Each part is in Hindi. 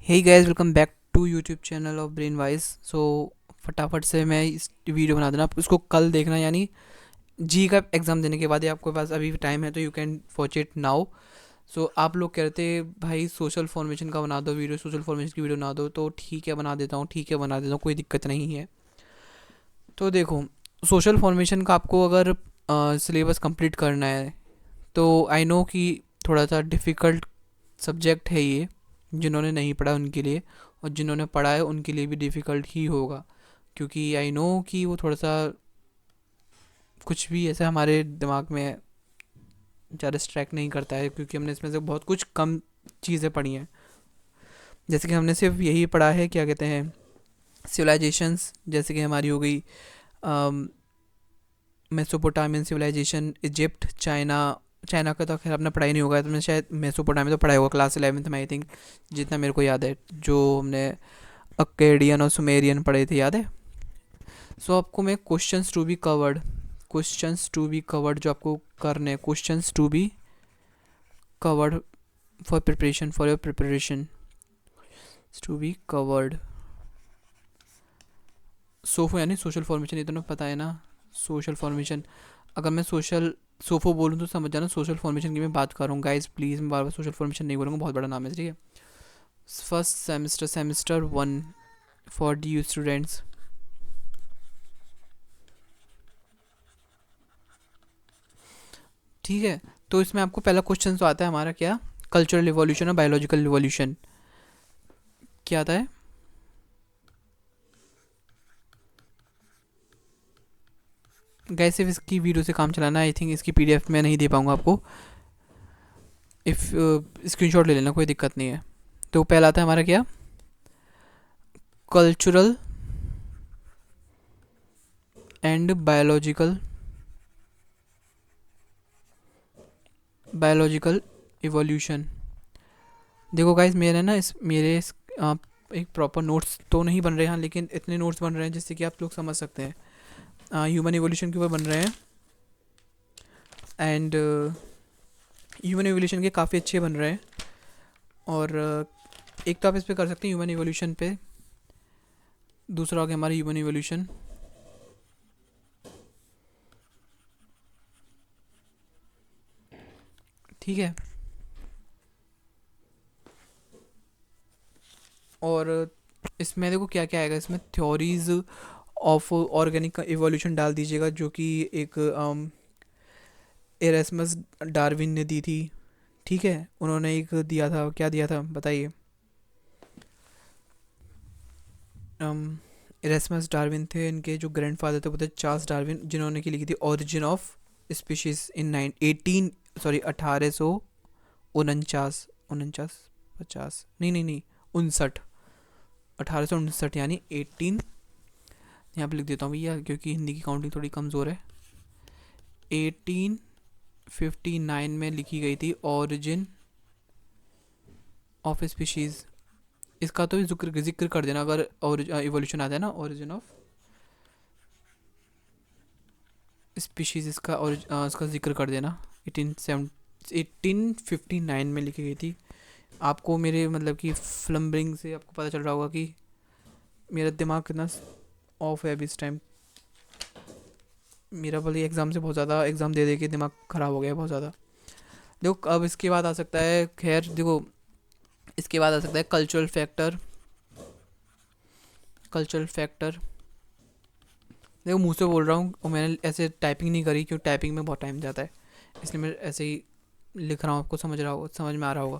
Hey guys, welcome back to YouTube channel of brain wise. So फटाफट से मैं इस वीडियो बना देना, आप उसको कल देखना, यानी जी का एग्ज़ाम देने के बाद ही आपके पास अभी टाइम है तो you can watch it now. So आप लोग कहते भाई सोशल फॉर्मेशन का बना दो वीडियो, सोशल फॉर्मेशन की वीडियो बना दो, तो ठीक है बना देता हूँ, ठीक है बना देता हूँ, कोई दिक्कत नहीं है। तो देखो, सोशल फॉर्मेशन का आपको अगर सिलेबस कंप्लीट करना है तो आई नो कि थोड़ा सा डिफ़िकल्ट सब्जेक्ट है ये, जिन्होंने नहीं पढ़ा उनके लिए, और जिन्होंने पढ़ा है उनके लिए भी डिफ़िकल्ट ही होगा, क्योंकि आई नो कि वो थोड़ा सा कुछ भी ऐसा हमारे दिमाग में ज़्यादा डिस्ट्रैक्ट नहीं करता है, क्योंकि हमने इसमें से बहुत कुछ कम चीज़ें पढ़ी हैं। जैसे कि हमने सिर्फ यही पढ़ा है, क्या कहते हैं, सिविलाइजेशंस, जैसे कि हमारी हो गई Mesopotamian civilization, Egypt, China. China का तो खैर अपना पढ़ाई नहीं होगा, तो मैंने शायद मेसोपोटामिया तो पढ़ाई होगा क्लास 11th में आई थिंक, जितना मेरे को याद है, जो हमने अकेडियन और सुमेरियन पढ़े थे, याद है। सो आपको मैं क्वेश्चंस टू बी कवर्ड जो आपको करने हैं, questions to be covered for your preparation to be covered. सोफो यानी सोशल फॉर्मेशन, ये तो ना पता है ना। सोशल फॉर्मेशन, अगर मैं सोफो बोलूँ तो समझ जाना सोशल फॉर्मेशन की मैं बात कर रहा हूँ। गाइस प्लीज़, मैं बार बार सोशल फॉर्मेशन नहीं बोलूँगा, बहुत बड़ा नाम है, ठीक है। First semester 1 for D you students. ठीक है, तो इसमें आपको पहला क्वेश्चन तो आता है हमारा, क्या, कल्चरल रिवॉल्यूशन और बायोलॉजिकल रिवॉल्यूशन। क्या आता है? गैस सिर्फ इसकी वीडियो से काम चलाना, आई थिंक इसकी पीडीएफ में नहीं दे पाऊंगा आपको। इफ़ स्क्रीनशॉट ले लेना, कोई दिक्कत नहीं है। तो पहला आता है हमारा, क्या, कल्चरल एंड बायोलॉजिकल इवोल्यूशन। देखो गाइस, एक प्रॉपर नोट्स तो नहीं बन रहे हैं, लेकिन इतने नोट्स बन रहे हैं जिससे कि आप लोग समझ सकते हैं। ह्यूमन इवोल्यूशन के ऊपर बन रहे हैं, एंड ह्यूमन इवोल्यूशन के काफ़ी अच्छे बन रहे हैं। और एक तो आप इस पे कर सकते हैं ह्यूमन इवोल्यूशन पे, दूसरा हो गया हमारा ह्यूमन इवोल्यूशन। ठीक है, और इसमें देखो क्या क्या आएगा, इसमें थ्योरीज ऑफ ऑर्गेनिक इवोल्यूशन डाल दीजिएगा, जो कि एक एरेस्मस डार्विन ने दी थी। ठीक है, उन्होंने एक दिया था, क्या दिया था बताइए। एरेस्मस डार्विन थे, इनके जो ग्रैंडफादर थे वो थे चार्ल्स डार्विन, जिन्होंने की लिखी थी ओरिजिन ऑफ स्पीशीज इन 18 उनचास, उनचास, 50, नहीं 59, 1859, यानी 18, यहाँ पे लिख देता हूँ भैया क्योंकि हिंदी की काउंटिंग थोड़ी कमज़ोर है। 1859 में लिखी गई थी ओरिजिन ऑफ स्पीशीज़। इसका तो जिक्र जिक्र कर देना, अगर और इवोल्यूशन आता है ना, ओरिजिन ऑफ स्पीशीज़, इसका जिक्र कर देना। 1859 में लिखी गई थी। आपको मेरे मतलब कि फ्लम्बरिंग से आपको पता चल रहा होगा कि मेरा दिमाग कितना ऑफ है अभी इस टाइम। मेरा भले एग्ज़ाम से बहुत ज़्यादा, एग्ज़ाम दे दे के दिमाग ख़राब हो गया है बहुत ज़्यादा। देखो अब इसके बाद आ सकता है, खैर देखो, इसके बाद आ सकता है कल्चरल फैक्टर। देखो मुँह से बोल रहा हूँ और मैंने ऐसे टाइपिंग नहीं करी, क्योंकि टाइपिंग में बहुत टाइम जाता है, इसलिए मैं ऐसे ही लिख रहा हूँ, आपको समझ में आ रहा होगा।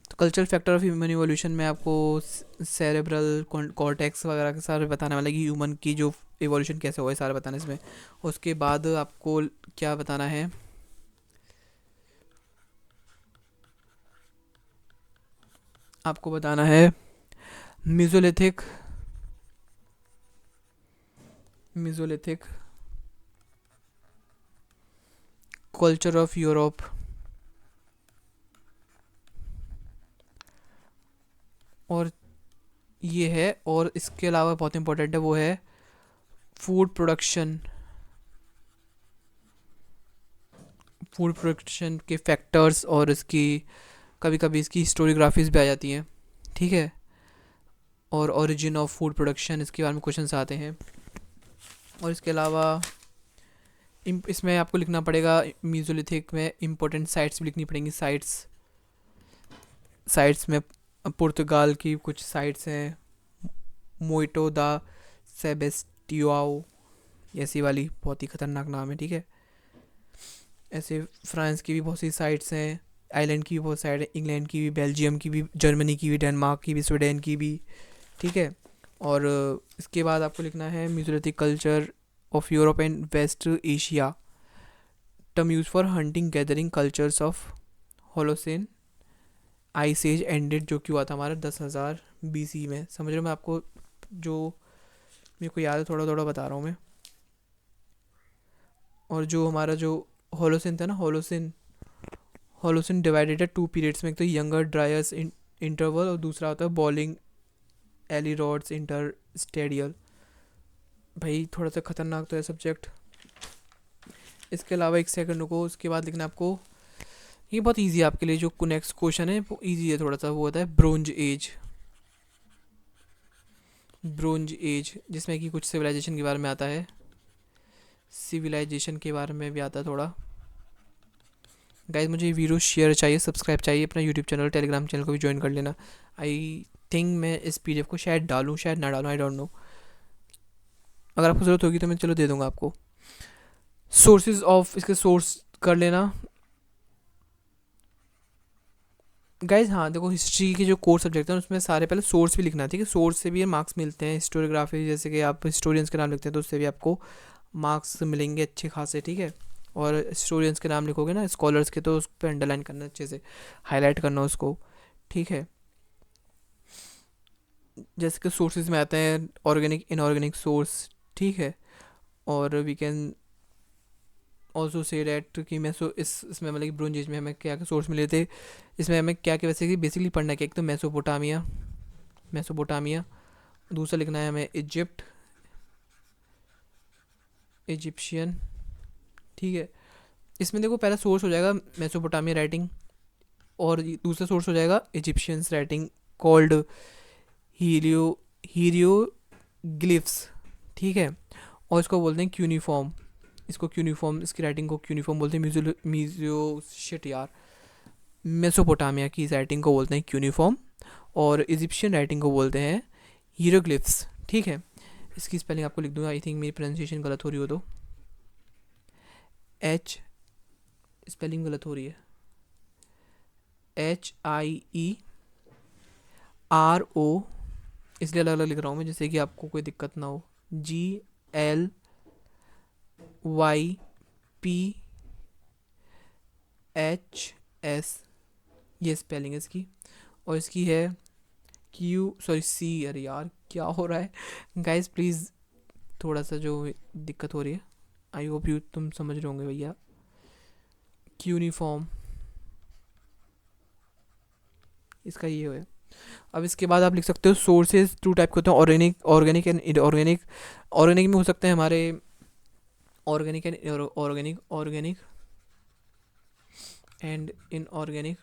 तो cultural factor of human evolution में आपको सेरेब्रल कॉर्टेक्स वगैरह के सारे बताने वाले कि ह्यूमन की जो इवोल्यूशन कैसे हुआ है, सारे बताना इसमें। उसके बाद आपको क्या बताना है, आपको बताना है mesolithic mesolithic culture of Europe. और ये है, और इसके अलावा बहुत इंपॉर्टेंट है, वो है फूड प्रोडक्शन। फूड प्रोडक्शन के फैक्टर्स, और इसकी कभी कभी इसकी हिस्टोरियोग्राफीज भी आ जाती हैं। ठीक है, और ओरिजिन ऑफ फूड प्रोडक्शन, इसके बारे में क्वेश्चंस आते हैं। और इसके अलावा इसमें आपको लिखना पड़ेगा मीज़ोलिथिक में इंपॉर्टेंट साइट्स भी लिखनी पड़ेंगी। साइट्स में पुर्तगाल की कुछ साइट्स हैं, मोइटो दा सेबेस्टियाओ, ऐसी वाली बहुत ही ख़तरनाक नाम है, ठीक है। ऐसे फ्रांस की भी बहुत सी साइट्स हैं, आइलैंड की भी बहुत साइड है, इंग्लैंड की भी, बेल्जियम की भी, जर्मनी की भी, डेनमार्क की भी, स्वीडन की भी, ठीक है। और इसके बाद आपको लिखना है Mesolithic culture of Europe and West Asia, term use for hunting gathering cultures of Holocene ice age ended, जो कि हुआ था हमारा 10,000 BC में। समझ रहे हो, मैं आपको जो मेरे को याद है थोड़ा थोड़ा बता रहा हूँ मैं। और जो हमारा जो होलोसिन था ना, होलोसिन डिवाइडेड है 2 पीरियड्स में, एक तो यंगर ड्रायस इंटरवल और दूसरा होता है बॉलिंग एलिरोड्स इंटरस्टेडियल। भाई थोड़ा सा खतरनाक तो है सब्जेक्ट। इसके अलावा एक सेकंड को, उसके बाद लिखना आपको, ये बहुत इजी है आपके लिए, जो नेक्स्ट क्वेश्चन है वो इजी है थोड़ा सा, वो होता है ब्रोंज एज। ब्रोंज एज जिसमें कि कुछ सिविलाइजेशन के बारे में आता है, सिविलाइजेशन के बारे में भी आता है थोड़ा। गाइज मुझे वीडियो शेयर चाहिए, सब्सक्राइब चाहिए, अपना यूट्यूब चैनल, टेलीग्राम चैनल को भी ज्वाइन कर लेना। आई थिंक मैं इस PDF को शायद डालूँ, शायद ना डालूँ, आई डोंट नो। अगर आपको ज़रूरत होगी तो मैं चलो दे दूँगा आपको। सोर्सेज ऑफ, इसके सोर्स कर लेना गाइज। हाँ देखो, हिस्ट्री के जो कोर सब्जेक्ट हैं उसमें सारे पहले सोर्स भी लिखना है, ठीक है। सोर्स से भी मार्क्स मिलते हैं। हिस्टोरियोग्राफी जैसे कि आप हिस्टोरियंस के नाम लिखते हैं तो उससे भी आपको मार्क्स मिलेंगे अच्छे खासे, ठीक है। और हिस्टोरियंस के नाम लिखोगे ना, स्कॉलर्स के, तो उस पर अंडरलाइन करना, अच्छे से हाईलाइट करना उसको, ठीक है। जैसे कि सोर्सेज में आते हैं ऑर्गेनिक, इनऑर्गेनिक सोर्स, ठीक है। और we can also say that कि इसमें मतलब कि ब्रोंज एज में हमें क्या क्या सोर्स मिले थे, इसमें हमें क्या क्या वैसे कि बेसिकली पढ़ना है कि एक तो मेसोपोटामिया, दूसरा लिखना है हमें इजिप्शियन, ठीक है। इसमें देखो पहला सोर्स हो जाएगा मेसोपोटामिया राइटिंग, और दूसरा सोर्स हो जाएगा इजिप्शियंस राइटिंग कॉल्ड हीलियो हीरियोग्लिफ्स, ठीक है। और इसको बोलते हैं क्यूनिफॉर्म, इसकी राइटिंग को क्यूनिफॉर्म बोलते हैं। मीजियो शिट यार, मेसोपोटामिया की राइटिंग को बोलते हैं क्यूनिफॉर्म, और इजिप्शियन राइटिंग को बोलते हैं हीरोग्लिफ्स, ठीक है। इसकी स्पेलिंग आपको लिख दूंगा, आई थिंक मेरी प्रोनाउंसिएशन गलत हो रही हो तो, एच, स्पेलिंग गलत हो रही है, HIERO, इसलिए अलग अलग लिख रहा हूँ मैं, जैसे कि आपको कोई दिक्कत ना हो। GLYPHS, ये स्पेलिंग है इसकी। और इसकी है C, अरे यार क्या हो रहा है गाइस, प्लीज़ थोड़ा सा जो दिक्कत हो रही है, आई होप तुम समझ रहे होंगे भैया। यूनिफॉर्म, इसका ये है। अब इसके बाद आप लिख सकते हो सोर्सेज 2 टाइप के होते हैं, ऑर्गेनिक एंड इनऑर्गेनिक। ऑर्गेनिक में हो सकते हैं हमारे ऑर्गेनिक एंड इनऑर्गेनिक।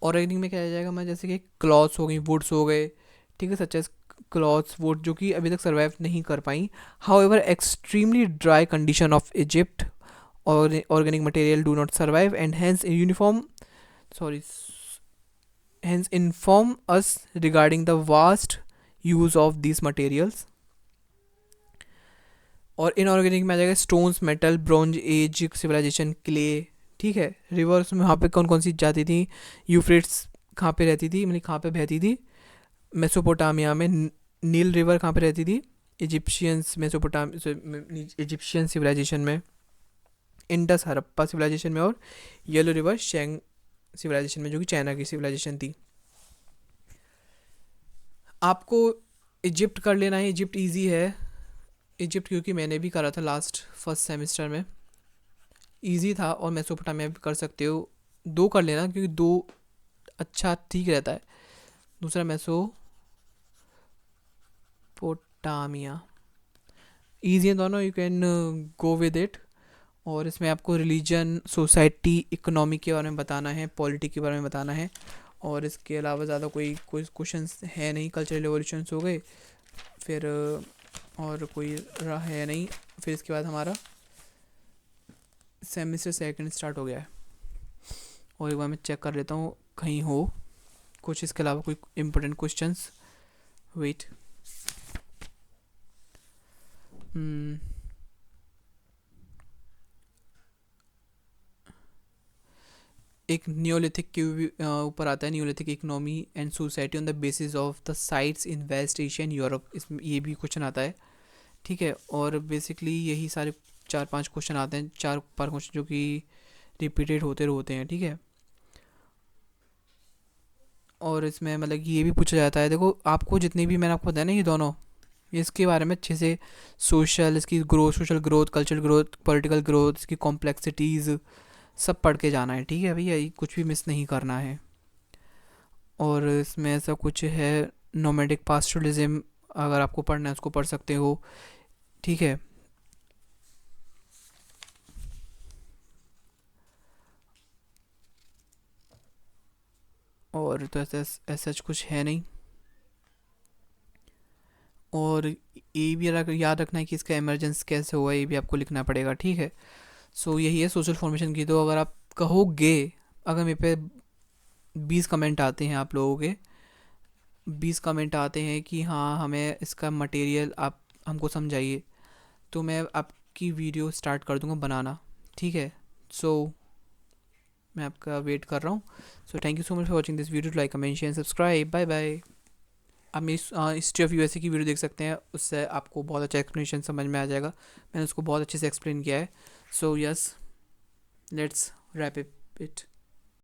ऑर्गेनिक में क्या आ जाएगा हमारे, जैसे कि क्लॉथ्स हो गई, वुड्स हो गए, ठीक है, सच एज क्लॉथ्स, वुड, जो कि अभी तक सर्वाइव नहीं कर पाई। However extremely dry condition of Egypt, organic material do not survive and hence inform us regarding the vast use of these materials। और इनऑर्गेनिक में आ जाएगा stones, metal, bronze age civilization, clay, ठीक है। रिवर्स में वहाँ पे कौन कौन सी जाती थी, यूफ्रेट्स कहाँ पे रहती थी, मतलब कहाँ पे बहती थी, मेसोपोटामिया में। नील रिवर कहाँ पे रहती थी, इजिप्शियन सिविलाइजेशन में, इंडस हड़प्पा सिविलाइजेशन में, और येलो रिवर शेंग सिविलाइजेशन में, जो कि चाइना की सिविलाइजेशन थी। आपको इजिप्ट कर लेना है, इजिप्ट इजी है। इजिप्ट क्योंकि मैंने भी करा था फर्स्ट सेमेस्टर में, इजी था। और मेसोपोटामिया भी कर सकते हो, 2 कर लेना क्योंकि 2 अच्छा ठीक रहता है। दूसरा मेसोपोटामिया ईजी है दोनों, you can go with it. और इसमें आपको रिलीजन, सोसाइटी, इकोनॉमी के बारे में बताना है, पॉलिटी के बारे में बताना है, और इसके अलावा ज़्यादा कोई क्वेश्चंस है नहीं। कल्चरल रिवॉल्यूशंस हो गए, फिर और कोई रहा है नहीं। फिर इसके बाद हमारा सेमेस्टर सेकंड स्टार्ट हो गया है। और एक बार मैं चेक कर लेता हूँ कहीं हो कुछ इसके अलावा कोई इम्पोर्टेंट क्वेश्चंस। वेट, एक नियोलिथिक के ऊपर आता है, Neolithic economy and society on the basis of the sites in west Asian Europe, इसमें ये भी क्वेश्चन आता है। ठीक है, और बेसिकली यही सारे 4-5 क्वेश्चन आते हैं, 4-5 क्वेश्चन जो कि रिपीटेड होते हैं। ठीक है, और इसमें मतलब कि ये भी पूछा जाता है, देखो आपको जितनी भी मैंने आपको बताया ना ये दोनों, इसके बारे में अच्छे से सोशल, इसकी growth, social growth, cultural growth, political growth, इसकी कॉम्प्लेक्सिटीज़ सब पढ़ के जाना है। ठीक है भैया, ये कुछ भी मिस नहीं करना है। और इसमें ऐसा कुछ है, नोमैडिक पास्टरलिज्म, अगर आपको पढ़ना है उसको पढ़ सकते हो। ठीक है, और तो ऐसा कुछ है नहीं। और ये भी याद रखना है कि इसका इमरजेंस कैसे हुआ, ये भी आपको लिखना पड़ेगा। ठीक है, सो यही है सोशल फॉर्मेशन की। तो अगर आप कहोगे, अगर मेरे पे 20 कमेंट आते हैं, आप लोगों के 20 कमेंट आते हैं कि हाँ हमें इसका मटेरियल आप हमको समझाइए, तो मैं आपकी वीडियो स्टार्ट कर दूंगा बनाना। ठीक है, सो मैं आपका वेट कर रहा हूँ। So thank you so much for watching this video, like comment share subscribe, bye bye. आप मेरी हिस्ट्री ऑफ यूएसए की वीडियो देख सकते हैं, उससे आपको बहुत अच्छा एक्सप्लेनेशन समझ में आ जाएगा। मैंने उसको बहुत अच्छे से एक्सप्लेन किया है। So yes, let's wrap it.